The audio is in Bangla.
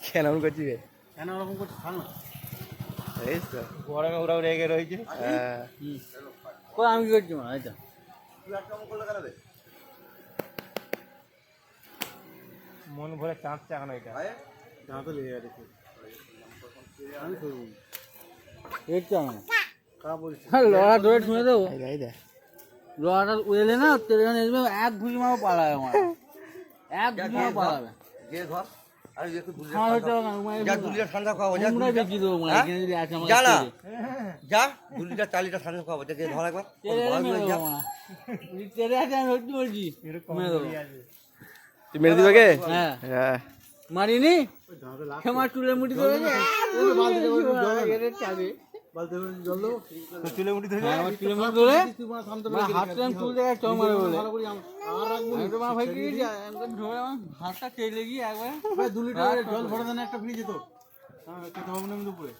কেন এমন করছিস রে? কেন ওরকম করছিস? থাক না। এই তো গরমে ওরাও রেগে রয়েছে। হ্যাঁ কই আমি কি করছি মা? এই তো মন ভরে চাঁদছে এখন এটা। দাঁত লেগে গেছে। আমি করবো এই তো আমার লড়া ধরে শুনে দেবো। এই দেখ লড়াটা উড়েলে না তেলে এক ঘুরি মারো পালাবে আমার, এক ঘুরি মারো পালাবে। আমার হচ্ছে ঠান্ডা খাওয়াবো আমরা বেশি দেবো মানে এখানে যদি আছে আমার যা না তেলে। যা 2 লিটার 4 লিটার ঠান্ডা খাওয়াবো দেখে ধর একবার তেলে মেরে দেবো না। যদি তেলে আছে আমি সত্যি বলছি মেরে দেবো। তুই মেরে দিবে কে? হ্যাঁ হ্যাঁ মারিনি আমার চুলের মুঠি ধরে চাবি চুলে মুঠি ধরে আমার চুলের মুঠি ধরে হাতটা আমি চুল দেখায় চৌ মারে বলে আমি তো মা ভাই কি ধরে আমার হাতটা তেলে গিয়ে একবার 2 লিটার জল ভরে দেন একটা ফ্রিজে তো খেতে হবে না দুপুরে।